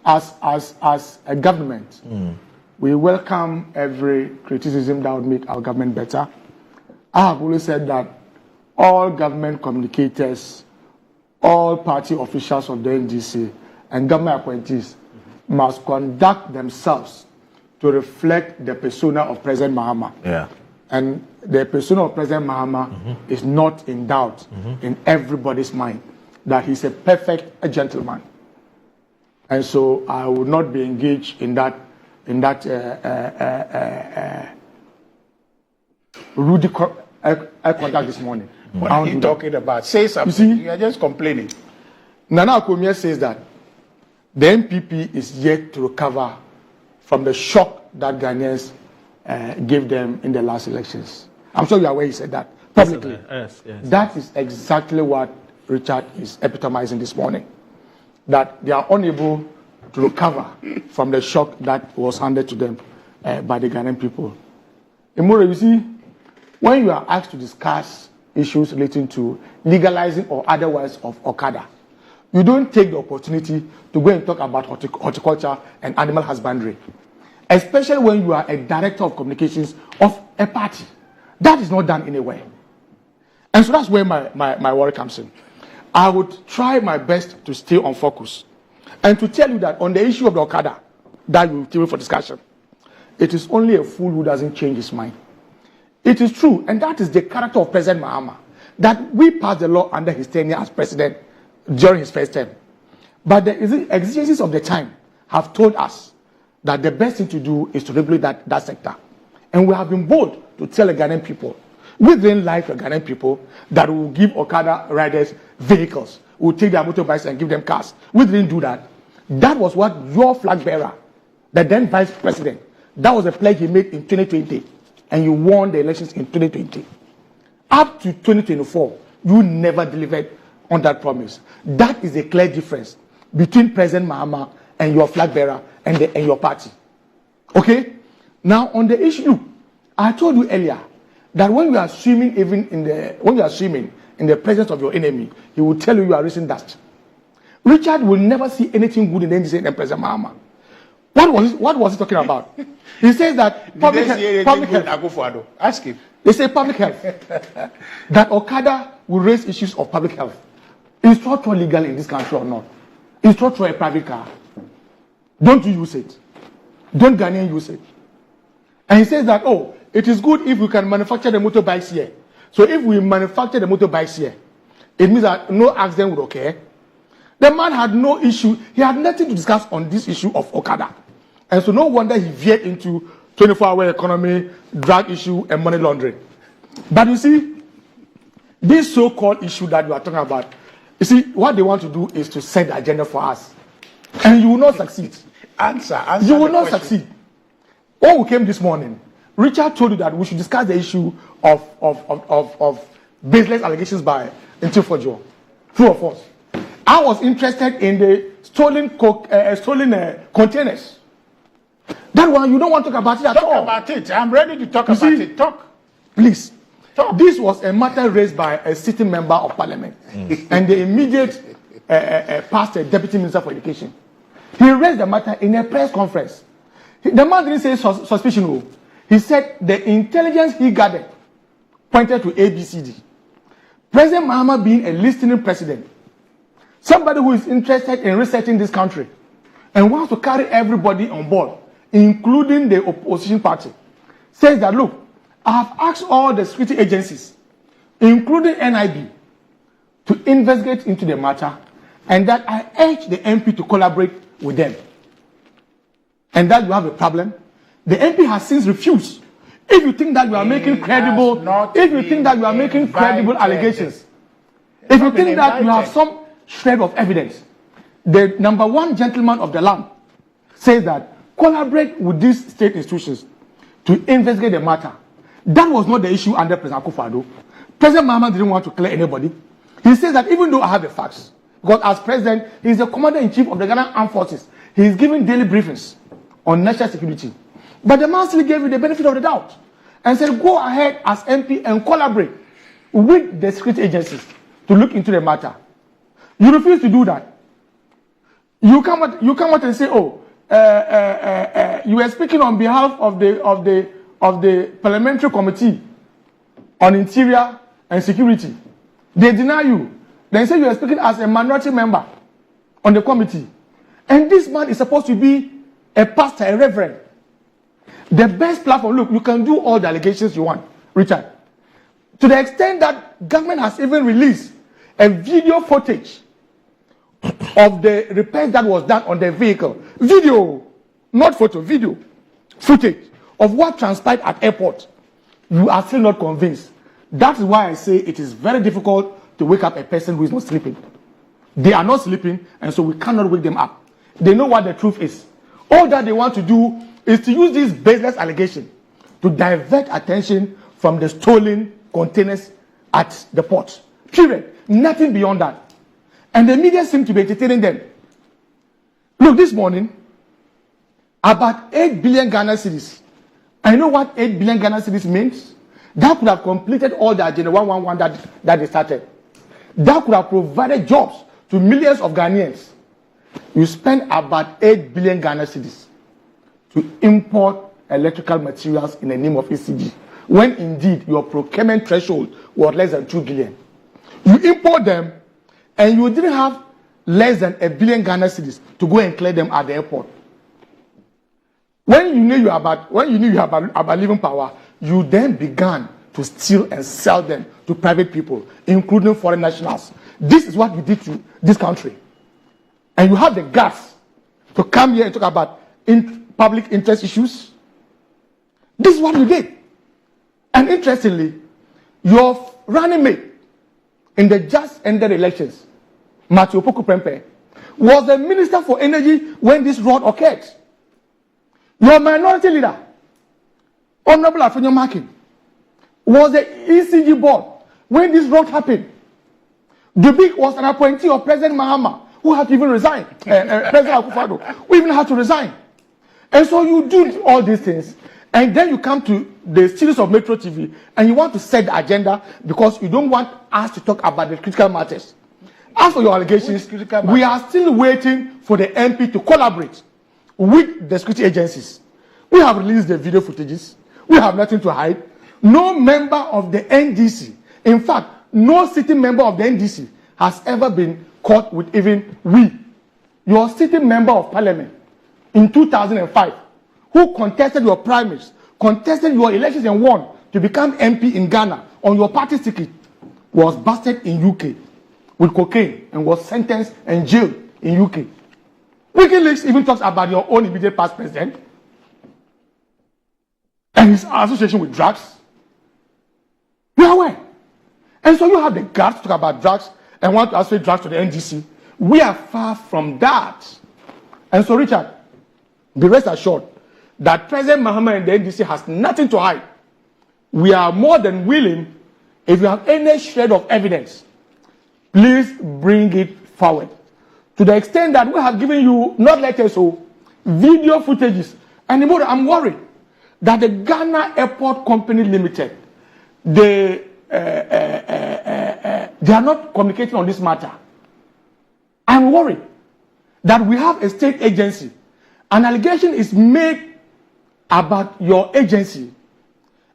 as a government, we welcome every criticism that would make our government better. I have always said that all government communicators, all party officials of the NDC, and government appointees must conduct themselves to reflect the persona of President Mahama. Yeah. And the persona of President Mahama is not in doubt in everybody's mind that he's a perfect gentleman. And so I will not be engaged in that rude contact this morning. What are you talking about? Say something. You are just complaining. Nana Akomia says that the MPP is yet to recover from the shock that Ghanaians gave them in the last elections. I'm sure you are aware he said that publicly. Yes. That is exactly what Richard is epitomizing this morning. That they are unable to recover from the shock that was handed to them by the Ghanaian people. Imura, you see, when you are asked to discuss issues relating to legalizing or otherwise of Okada, you don't take the opportunity to go and talk about horticulture and animal husbandry, especially when you are a director of communications of a party. That is not done anywhere. And so that's where my worry comes in. I would try my best to stay on focus and to tell you that on the issue of the Okada that you table for discussion, it is only a fool who doesn't change his mind. It is true, and that is the character of President Mahama, that we passed the law under his tenure as president during his first term. But the exigencies of the time have told us that the best thing to do is to regulate that sector. And we have been bold to tell the Ghanaian people, we didn't like the Ghanaian people that we will give Okada riders vehicles. We will take their motorbikes and give them cars. We didn't do that. That was what your flag bearer, the then vice president, that was a pledge he made in 2020. And you won the elections in 2020. Up to 2024, you never delivered on that promise. That is a clear difference between President Mahama and your flag bearer and your party. Okay? Now on the issue, I told you earlier that when you are swimming in the presence of your enemy, he will tell you are raising dust. Richard will never see anything good in the NDC and President Mahama. What was he talking about? He says that public health. Ask him. They say public health. That Okada will raise issues of public health. Is trotro legal in this country or not? Is trotro a private car? Don't you use it? Don't Ghanaians use it? And he says that, it is good if we can manufacture the motorbikes here. So if we manufacture the motorbikes here, it means that no accident would occur. The man had no issue. He had nothing to discuss on this issue of Okada. And so no wonder he veered into 24-hour economy, drug issue, and money laundering. But you see, this so-called issue that you are talking about, you see, what they want to do is to set the agenda for us. And you will not succeed. Answer you will not succeed. When we came this morning, Richard told you that we should discuss the issue of baseless allegations by Ntim Fordjour. True or false? I was interested in the stolen containers. That one, you don't want to talk about it at all. Talk about it. I'm ready to talk about it. Talk. Please. Talk. This was a matter raised by a sitting member of parliament. And the immediate past deputy minister for education. He raised the matter in a press conference. The man didn't say suspicion. He said the intelligence he gathered pointed to ABCD. President Mahama being a listening president, somebody who is interested in researching this country and wants to carry everybody on board, including the opposition party, says that, look, I have asked all the security agencies, including NIB, to investigate into the matter, and that I urge the MP to collaborate with them. And that you have a problem. The MP has since refused. If you think that you are making credible, allegations, if you think that you have some shred of evidence, the number one gentleman of the land says that collaborate with these state institutions to investigate the matter. That was not the issue under President Akufo-Addo. President Mahama didn't want to clear anybody. He says that even though I have the facts, because as president, he is the commander-in-chief of the Ghana Armed Forces. He is giving daily briefings on national security. But the man still gave you the benefit of the doubt and said, go ahead as MP and collaborate with the security agencies to look into the matter. You refuse to do that. You come out and say, oh, you are speaking on behalf of the Parliamentary Committee on Interior and Security. They deny you. They say you are speaking as a minority member on the committee. And this man is supposed to be a pastor, a reverend. The best platform, look, you can do all the allegations you want, Richard. To the extent that government has even released a video footage of the repairs that was done on the vehicle. Video, not photo, video. Footage of what transpired at airport. You are still not convinced. That is why I say it is very difficult to wake up a person who is not sleeping. They are not sleeping, and so we cannot wake them up. They know what the truth is. All that they want to do is to use this baseless allegation to divert attention from the stolen containers at the port. Period. Nothing beyond that. And the media seem to be entertaining them. Look, this morning, about 8 billion Ghana cedis. I know what 8 billion Ghana cedis means. That could have completed all the Agenda 111 that they started. That could have provided jobs to millions of Ghanaians. You spend about 8 billion Ghana cedis to import electrical materials in the name of ECG, when indeed your procurement threshold was less than 2 billion. You import them, and you didn't have less than 1 billion Ghana cedis to go and clear them at the airport. When you knew you had about living power, you then began to steal and sell them to private people, including foreign nationals. This is what you did to this country. And you have the guts to come here and talk about public interest issues. This is what you did. And interestingly, your running mate in the just ended elections, Matthew Opoku Prempeh, was the Minister for Energy when this rot occurred. Your minority leader, Honorable Afonyo Makin, was the ECG board when this rot happened. Dubik was an appointee of President Mahama, who had to even resign. President Akufo-Addo, who even had to resign. And so you do all these things, and then you come to the series of Metro TV, and you want to set the agenda because you don't want us to talk about the critical matters. As for your allegations, we are still waiting for the MP to collaborate with the security agencies. We have released the video footages. We have nothing to hide. No member of the NDC, in fact, no sitting member of the NDC has ever been caught with even we. Your sitting member of parliament in 2005, who contested your primaries, contested your elections and won to become MP in Ghana on your party ticket, was busted in UK with cocaine and was sentenced and jailed in UK. WikiLeaks even talks about your own immediate past president and his association with drugs. You are aware. And so you have the guts to talk about drugs and want to associate drugs to the NDC. We are far from that. And so, Richard, be rest assured that President Mahama and the NDC has nothing to hide. We are more than willing, if you have any shred of evidence, please bring it forward. To the extent that we have given you, not letters, video footages. And I'm worried that the Ghana Airport Company Limited, they are not communicating on this matter. I'm worried that we have a state agency. An allegation is made about your agency,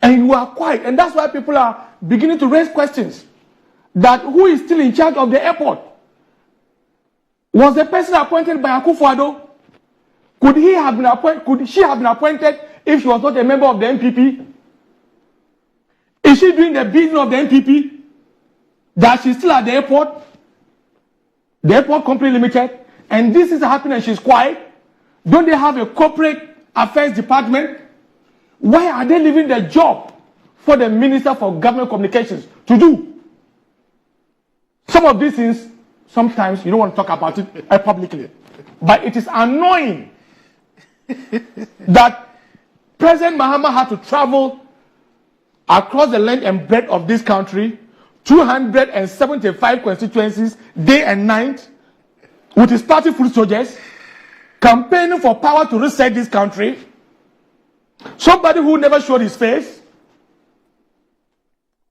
and you are quiet. And that's why people are beginning to raise questions that who is still in charge of the airport? Was the person appointed by Akufo-Addo? Could she have been appointed if she was not a member of the NPP? Is she doing the business of the NPP? That she's still at the airport? The Airport Company Limited? And this is happening and she's quiet? Don't they have a corporate affairs department? Why are they leaving their job for the Minister for Government Communications to do? Some of these things, sometimes you don't want to talk about it publicly. But it is annoying that President Mahama had to travel across the length and breadth of this country, 275 constituencies, day and night, with his party foot soldiers, campaigning for power to reset this country. Somebody who never showed his face,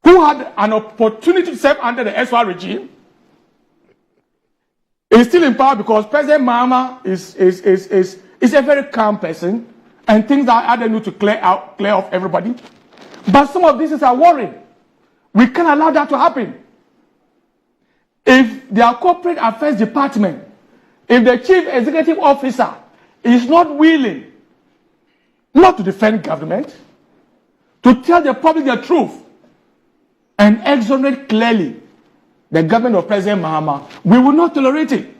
who had an opportunity to serve under the SR regime. is still in power because President Mahama is a very calm person and thinks that I don't need to clear off everybody. But some of these are worrying. We can't allow that to happen. If their corporate affairs department, if the chief executive officer is not willing not to defend government, to tell the public the truth and exonerate clearly the government of President Mahama, we will not tolerate it.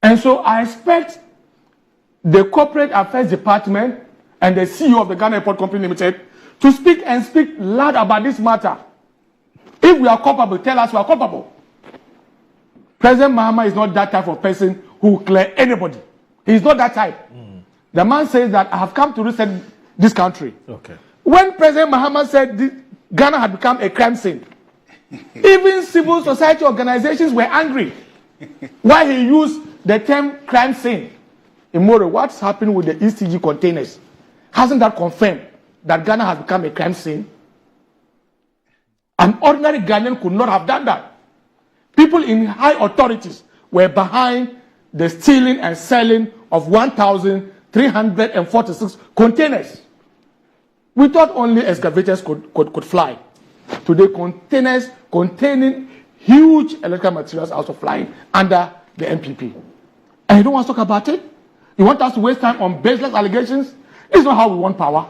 And so I expect the corporate affairs department and the CEO of the Ghana Airport Company Limited to speak loud about this matter. If we are culpable, tell us we are culpable. President Mahama is not that type of person who will clear anybody. He is not that type. The man says that I have come to reset this country. Okay. When President Mahama said Ghana had become a crime scene, even civil society organizations were angry. Why he used the term crime scene? Imoro, what's happening with the ECG containers? Hasn't that confirmed that Ghana has become a crime scene? An ordinary Ghanaian could not have done that. People in high authorities were behind the stealing and selling of 1,346 containers. We thought only excavators could fly. Today, containers containing huge electrical materials are also flying under the MPP. And you don't want to talk about it? You want us to waste time on baseless allegations? It's not how we want power.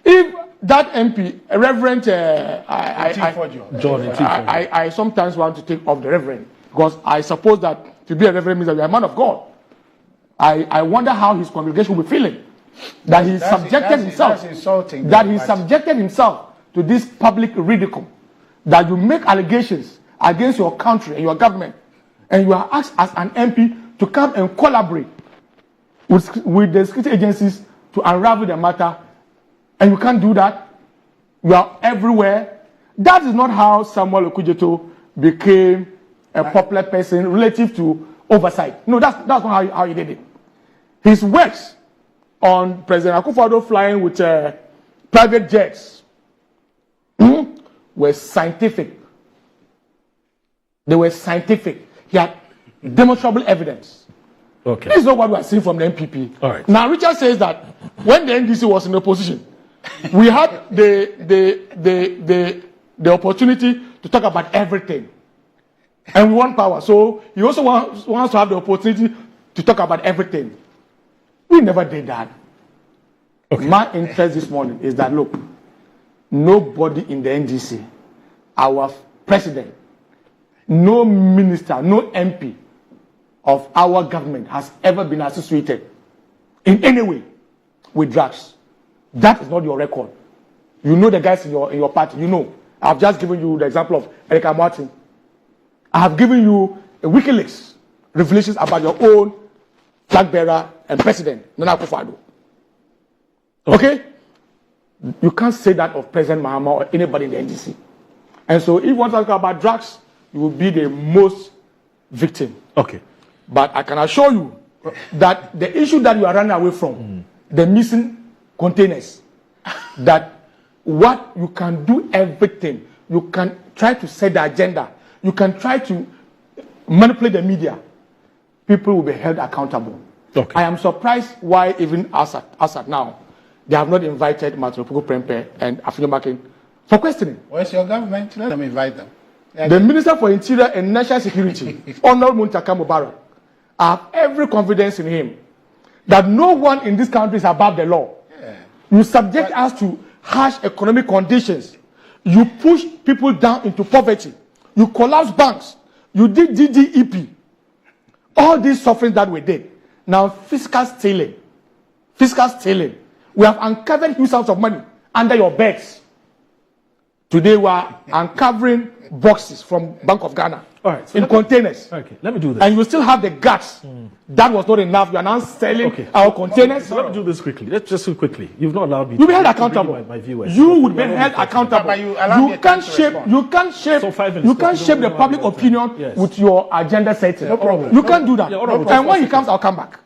If that MP, Reverend Ntim, I sometimes want to take off the Reverend because I suppose that to be a Reverend means that you're a man of God. I wonder how his congregation will be feeling that he subjected himself to this public ridicule, that you make allegations against your country and your government, and you are asked as an MP to come and collaborate with the security agencies to unravel the matter, and you can't do that. You are everywhere. That is not how Samuel Okudzeto became a popular person relative to oversight. No, that's not how he did it. His works on President Akufo-Addo flying with private jets were scientific. They were scientific. He had demonstrable evidence. Okay. This is not what we are seeing from the MPP. All right. Now, Richard says that when the NDC was in opposition, we had the opportunity to talk about everything. And we want power. So he also wants to have the opportunity to talk about everything. We never did that. Okay. My interest this morning is that, look, nobody in the NDC, our president, no minister, no MP of our government has ever been associated in any way with drugs. That is not your record. You know the guys in your party. You know. I've just given you the example of Erika Martin. I have given you a WikiLeaks revelations about your own flag bearer and president, Nana Akufo-Addo. Okay? You can't say that of President Mahama or anybody in the NDC. And so if you want to talk about drugs, you will be the most victim. Okay. But I can assure you that the issue that you are running away from, the missing containers, that what you can do everything, you can try to set the agenda, you can try to manipulate the media, people will be held accountable. Okay. I am surprised why even Assad now, they have not invited Martin Opoku Prempeh and Afinyo Makin for questioning. Where's your government? Let them invite them. The Minister for Interior and National Security, Honorable Muntaka Mubarak, I have every confidence in him that no one in this country is above the law. Yeah. You subject us to harsh economic conditions. You push people down into poverty. You collapse banks. You did DDEP. All these sufferings that we did. Now, fiscal stealing. We have uncovered huge sums of money under your beds. Today, we are uncovering boxes from Bank of Ghana. All right, so in containers. Okay, let me do this. And you still have the guts. That was not enough. You are now selling our containers. So let me do this quickly. Let's just do quickly. You've not allowed me to be held accountable. My viewers. You would be held accountable. You can't shape the public opinion with your agenda setting. No problem. You can't do that. And when he comes, I'll come back.